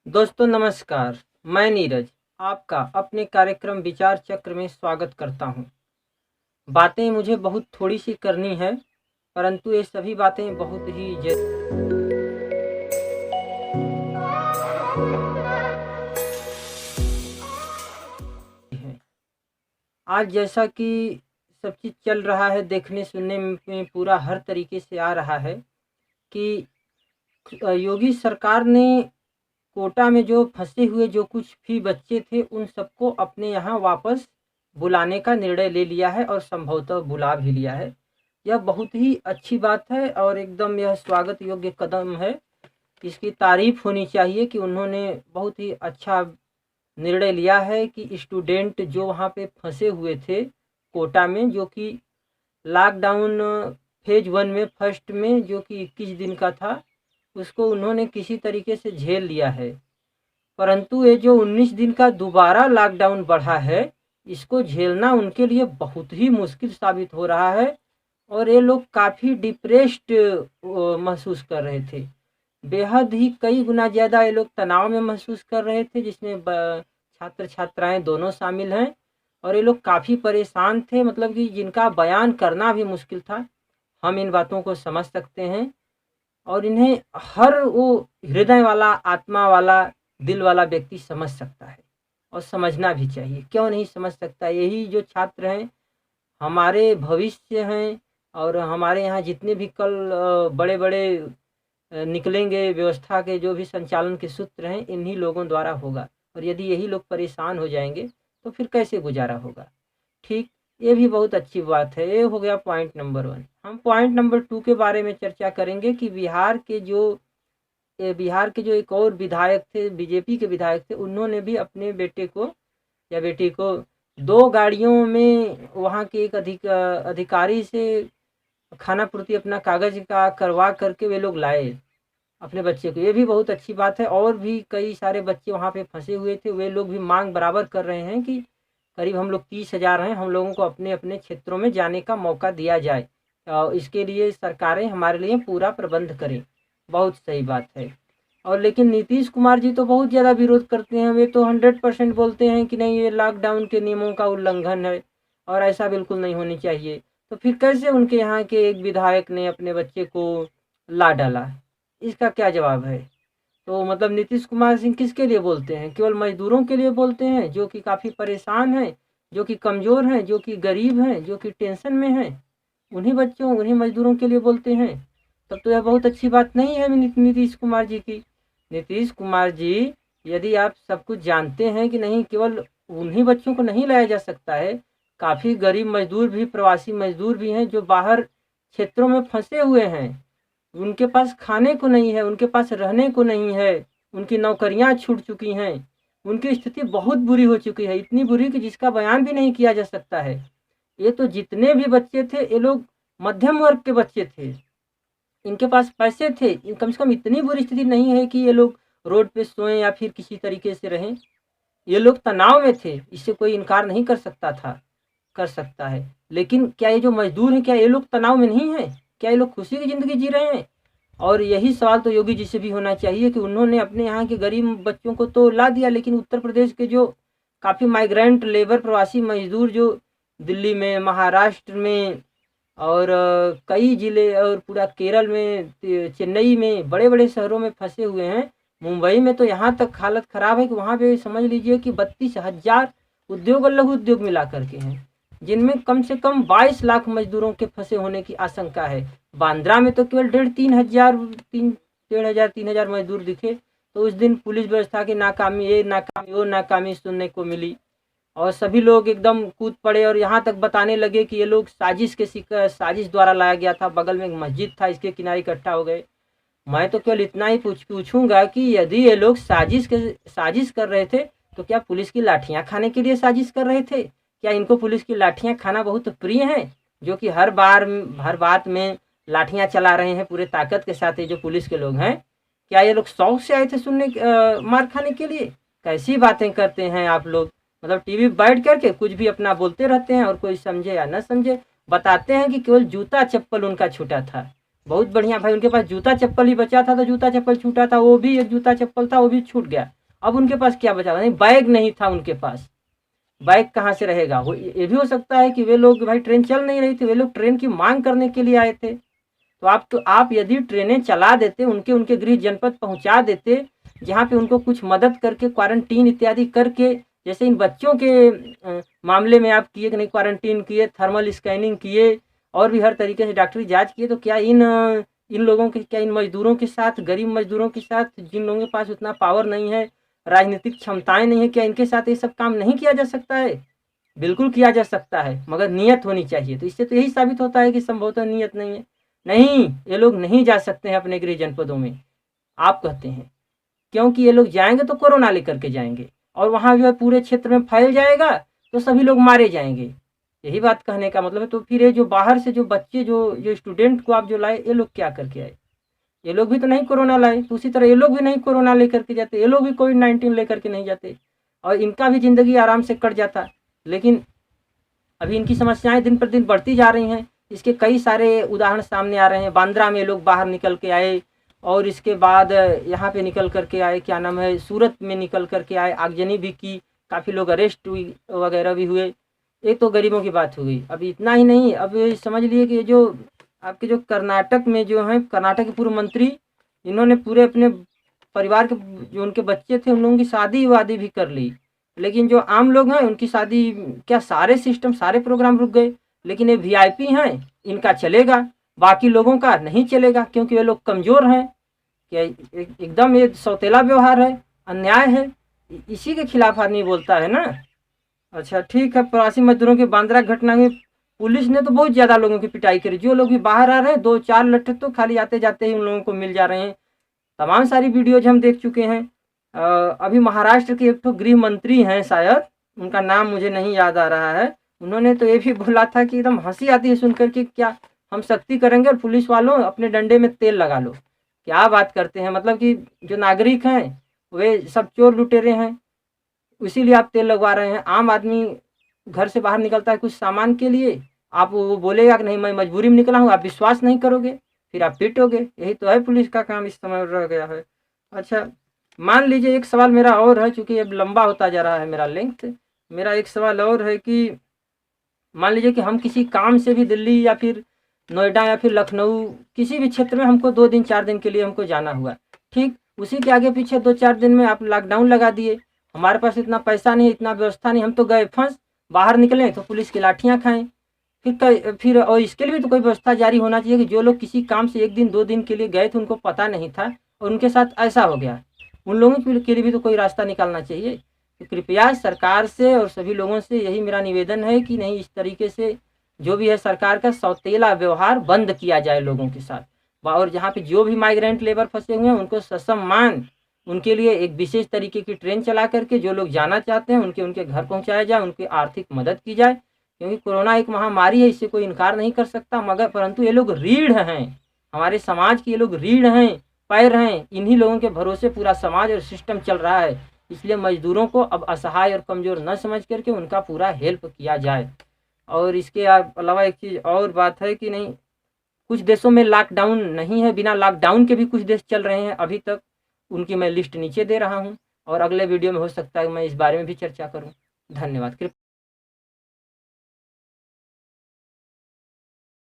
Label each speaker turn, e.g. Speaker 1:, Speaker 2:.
Speaker 1: दोस्तों नमस्कार। मैं नीरज आपका अपने कार्यक्रम विचार चक्र में स्वागत करता हूं। बातें मुझे बहुत थोड़ी सी करनी है, परंतु ये सभी बातें बहुत ही जरूरी हैं। आज जैसा कि सब चीज़ चल रहा है, देखने सुनने में पूरा हर तरीके से आ रहा है कि योगी सरकार ने कोटा में जो फंसे हुए जो कुछ भी बच्चे थे उन सबको अपने यहाँ वापस बुलाने का निर्णय ले लिया है और संभवतः बुला भी लिया है। यह बहुत ही अच्छी बात है और एकदम यह स्वागत योग्य कदम है। इसकी तारीफ होनी चाहिए कि उन्होंने बहुत ही अच्छा निर्णय लिया है कि स्टूडेंट जो वहाँ पे फंसे हुए थे कोटा में, जो कि लॉकडाउन फेज 1 में फर्स्ट में जो कि 21 दिन का था, उसको उन्होंने किसी तरीके से झेल लिया है। परंतु ये जो 19 दिन का दोबारा लॉकडाउन बढ़ा है, इसको झेलना उनके लिए बहुत ही मुश्किल साबित हो रहा है और ये लोग काफ़ी डिप्रेस्ड महसूस कर रहे थे। बेहद ही कई गुना ज़्यादा ये लोग तनाव में महसूस कर रहे थे, जिसमें छात्र छात्राएं दोनों शामिल हैं और ये लोग काफ़ी परेशान थे, मतलब कि जिनका बयान करना भी मुश्किल था। हम इन बातों को समझ सकते हैं और इन्हें हर वो हृदय वाला, आत्मा वाला, दिल वाला व्यक्ति समझ सकता है और समझना भी चाहिए। क्यों नहीं समझ सकता? यही जो छात्र हैं हमारे भविष्य हैं और हमारे यहाँ जितने भी कल बड़े बड़े निकलेंगे, व्यवस्था के जो भी संचालन के सूत्र हैं इन्हीं लोगों द्वारा होगा और यदि यही लोग परेशान हो जाएंगे तो फिर कैसे गुजारा होगा। ठीक, ये भी बहुत अच्छी बात है। ये हो गया पॉइंट नंबर 1। हम पॉइंट नंबर 2 के बारे में चर्चा करेंगे कि बिहार के जो एक और विधायक थे, बीजेपी के विधायक थे, उन्होंने भी अपने बेटे को या बेटी को 2 गाड़ियों में वहाँ के एक अधिकारी से खाना पूर्ति अपना कागज का करवा करके वे लोग लाए अपने बच्चे को। ये भी बहुत अच्छी बात है और भी कई सारे बच्चे वहाँ पे फंसे हुए थे, वे लोग भी मांग बराबर कर रहे हैं कि करीब हम लोग 30,000 हैं, हम लोगों को अपने अपने क्षेत्रों में जाने का मौका दिया जाए। इसके लिए सरकारें हमारे लिए पूरा प्रबंध करें। बहुत सही बात है। और लेकिन नीतीश कुमार जी तो बहुत ज़्यादा विरोध करते हैं। वे तो 100% बोलते हैं कि नहीं, ये लॉकडाउन के नियमों का उल्लंघन है और ऐसा बिल्कुल नहीं होनी चाहिए। तो फिर कैसे उनके यहाँ के एक विधायक ने अपने बच्चे को ला डाला? इसका क्या जवाब है? तो मतलब नीतीश कुमार सिंह किसके लिए बोलते हैं? केवल मजदूरों के लिए बोलते हैं जो कि काफ़ी परेशान हैं, जो कि कमज़ोर हैं, जो कि गरीब हैं, जो कि टेंशन में हैं। उन्हीं बच्चों, उन्हीं मजदूरों के लिए बोलते हैं। तब तो यह बहुत अच्छी बात नहीं है नीतीश कुमार जी की। नीतीश कुमार जी, यदि आप सब कुछ जानते हैं कि नहीं, केवल उन्हीं बच्चों को नहीं लाया जा सकता है, काफ़ी गरीब मजदूर भी, प्रवासी मजदूर भी हैं जो बाहर क्षेत्रों में फंसे हुए हैं। उनके पास खाने को नहीं है, उनके पास रहने को नहीं है, उनकी नौकरियां छूट चुकी हैं, उनकी स्थिति बहुत बुरी हो चुकी है, इतनी बुरी कि जिसका बयान भी नहीं किया जा सकता है। ये तो जितने भी बच्चे थे ये लोग मध्यम वर्ग के बच्चे थे, इनके पास पैसे थे, कम से कम इतनी बुरी स्थिति नहीं है कि ये लोग रोड पे सोएं या फिर किसी तरीके से रहें। ये लोग तनाव में थे, इससे कोई इनकार नहीं कर सकता था, कर सकता है। लेकिन क्या ये जो मजदूर हैं, क्या ये लोग तनाव में नहीं हैं? क्या ये लोग खुशी की ज़िंदगी जी रहे हैं? और यही सवाल तो योगी जी से भी होना चाहिए कि उन्होंने अपने यहाँ के गरीब बच्चों को तो ला दिया, लेकिन उत्तर प्रदेश के जो काफ़ी माइग्रेंट लेबर, प्रवासी मजदूर जो दिल्ली में, महाराष्ट्र में और कई ज़िले और पूरा केरल में, चेन्नई में, बड़े बड़े शहरों में फंसे हुए हैं। मुंबई में तो यहाँ तक हालत ख़राब है कि वहाँ पे समझ लीजिए कि 32,000 उद्योग और लघु उद्योग मिला करके हैं, जिनमें कम से कम 22 लाख मजदूरों के फंसे होने की आशंका है। बांद्रा में तो केवल 1,500-3,000 मजदूर दिखे। तो उस दिन पुलिस व्यवस्था की नाकामी, ये नाकामी, वो नाकामी सुनने को मिली और सभी लोग एकदम कूद पड़े और यहाँ तक बताने लगे कि ये लोग साजिश द्वारा लाया गया था। बगल में एक मस्जिद था, इसके किनारे इकट्ठा हो गए। मैं तो केवल इतना ही पूछूंगा कि यदि ये लोग साजिश कर रहे थे तो क्या पुलिस की लाठियां खाने के लिए साजिश कर रहे थे? क्या इनको पुलिस की लाठियां खाना बहुत प्रिय है, जो कि हर बात में लाठियां चला रहे हैं पूरे ताकत के साथ? ये जो पुलिस के लोग हैं, क्या ये लोग शौक से आए थे सुनने, मार खाने के लिए? कैसी बातें करते हैं आप लोग। मतलब टीवी बैठ करके कुछ भी अपना बोलते रहते हैं और कोई समझे या न समझे। बताते हैं कि केवल जूता चप्पल उनका छूटा था। बहुत बढ़िया भाई, उनके पास जूता चप्पल ही बचा था, तो जूता चप्पल छूटा था, वो भी एक जूता चप्पल था, वो भी छूट गया। अब उनके पास क्या बचा, नहीं बैग नहीं था उनके पास, बैग कहाँ से रहेगा। वो ये भी हो सकता है कि वे लोग, भाई ट्रेन चल नहीं रही थी, वे लोग ट्रेन की मांग करने के लिए आए थे। तो आप यदि ट्रेनें चला देते, उनके उनके गृह जनपद पहुंचा देते, जहाँ पे उनको कुछ मदद करके क्वारंटीन इत्यादि करके, जैसे इन बच्चों के मामले में आप किए कि नहीं, क्वारंटीन किए, थर्मल स्कैनिंग किए और भी हर तरीके से डॉक्टरी जांच किए, तो क्या इन लोगों के, क्या इन मजदूरों के साथ, गरीब मजदूरों के साथ, जिन लोगों के पास उतना पावर नहीं है, राजनीतिक क्षमताएं नहीं है, क्या इनके साथ ये सब काम नहीं किया जा सकता है? बिल्कुल किया जा सकता है, मगर नीयत होनी चाहिए। तो इससे तो यही साबित होता है कि संभवतः नीयत नहीं है। नहीं, ये लोग नहीं जा सकते हैं अपने गृह जनपदों में, आप कहते हैं, क्योंकि ये लोग जाएंगे तो कोरोना लेकर के जाएंगे और वहाँ जो है पूरे क्षेत्र में फैल जाएगा तो सभी लोग मारे जाएंगे। यही बात कहने का मतलब है। तो फिर ये जो बाहर से जो बच्चे, जो जो स्टूडेंट को आप जो लाए, ये लोग क्या करके आए? ये लोग भी तो नहीं कोरोना लाए, तो उसी तरह ये लोग भी नहीं कोरोना लेकर के जाते, ये लोग भी कोविड-19 लेकर के नहीं जाते और इनका भी ज़िंदगी आराम से कट जाता। लेकिन अभी इनकी समस्याएं दिन पर दिन बढ़ती जा रही हैं। इसके कई सारे उदाहरण सामने आ रहे हैं। बांद्रा में लोग बाहर निकल के आए और इसके बाद यहाँ पे निकल कर के आए, क्या नाम है, सूरत में निकल कर के आए, आगजनी भी की, काफ़ी लोग अरेस्ट हुई वगैरह भी हुए। एक तो गरीबों की बात हो गई। अभी इतना ही नहीं, अब समझ लिए कि जो आपके जो कर्नाटक में जो हैं, कर्नाटक के पूर्व मंत्री, इन्होंने पूरे अपने परिवार के जो उनके बच्चे थे उन लोगों की शादी वादी भी कर ली। लेकिन जो आम लोग हैं उनकी शादी, क्या सारे सिस्टम, सारे प्रोग्राम रुक गए। लेकिन ये वीआईपी हैं, इनका चलेगा, बाकी लोगों का नहीं चलेगा, क्योंकि ये लोग कमज़ोर हैं। क्या एकदम ये सौतेला व्यवहार है, अन्याय है। इसी के खिलाफ आदमी बोलता है ना। अच्छा ठीक है, प्रवासी मजदूरों के बांद्रा घटना में पुलिस ने तो बहुत ज़्यादा लोगों की पिटाई करी। जो लोग भी बाहर आ रहे हैं, 2-4 लट्ठे तो खाली आते जाते ही उन लोगों को मिल जा रहे हैं। तमाम सारी वीडियोज हम देख चुके हैं। अभी महाराष्ट्र के एक तो गृह मंत्री हैं शायद, उनका नाम मुझे नहीं याद आ रहा है, उन्होंने तो ये भी बोला था कि एकदम हंसी आती है सुनकर के, क्या हम सख्ती करेंगे और पुलिस वालों अपने डंडे में तेल लगा लो। क्या बात करते हैं, मतलब कि जो नागरिक हैं वे सब चोर लुटेरे हैं, इसीलिए आप तेल लगवा रहे हैं। आम आदमी घर से बाहर निकलता है कुछ सामान के लिए, आप वो बोलेगा कि नहीं मैं मजबूरी में निकला हूँ, आप विश्वास नहीं करोगे, फिर आप पिटोगे। यही तो है पुलिस का काम, इस समय रह गया है। अच्छा मान लीजिए एक सवाल मेरा और है, चूँकि अब लंबा होता जा रहा है मेरा लेंथ, मेरा एक सवाल और है कि मान लीजिए कि हम किसी काम से भी दिल्ली या फिर नोएडा या फिर लखनऊ, किसी भी क्षेत्र में हमको 2 दिन 4 दिन के लिए हमको जाना हुआ, ठीक, उसी के आगे पीछे 2-4 दिन में आप लॉकडाउन लगा दिए, हमारे पास इतना पैसा नहीं, इतना व्यवस्था नहीं, हम तो गए फंस, बाहर निकले तो पुलिस की लाठियाँ खाएं। फिर और इसके लिए भी तो कोई व्यवस्था जारी होना चाहिए कि जो लोग किसी काम से 1 दिन 2 दिन के लिए गए थे, उनको पता नहीं था और उनके साथ ऐसा हो गया, उन लोगों के लिए भी तो कोई रास्ता निकालना चाहिए। तो कृपया सरकार से और सभी लोगों से यही मेरा निवेदन है कि नहीं, इस तरीके से जो भी है सरकार का सौतेला व्यवहार बंद किया जाए लोगों के साथ। और जहाँ पे जो भी माइग्रेंट लेबर फंसे हुए हैं उनको ससम्मान, उनके लिए एक विशेष तरीके की ट्रेन चला करके जो लोग जाना चाहते हैं उनके उनके घर पहुँचाया जाए, उनकी आर्थिक मदद की जाए, क्योंकि कोरोना एक महामारी है, इससे कोई इनकार नहीं कर सकता। मगर परंतु ये लोग रीढ़ हैं, हमारे समाज के ये लोग रीढ़ हैं, पैर हैं, इन्हीं लोगों के भरोसे पूरा समाज और सिस्टम चल रहा है। इसलिए मजदूरों को अब असहाय और कमज़ोर न समझ करके उनका पूरा हेल्प किया जाए। और इसके अलावा एक चीज़ और बात है कि नहीं, कुछ देशों में लॉकडाउन नहीं है, बिना लॉकडाउन के भी कुछ देश चल रहे हैं अभी तक, उनकी मैं लिस्ट नीचे दे रहा हूँ और अगले वीडियो में हो सकता है मैं इस बारे में भी चर्चा करूँ। धन्यवाद।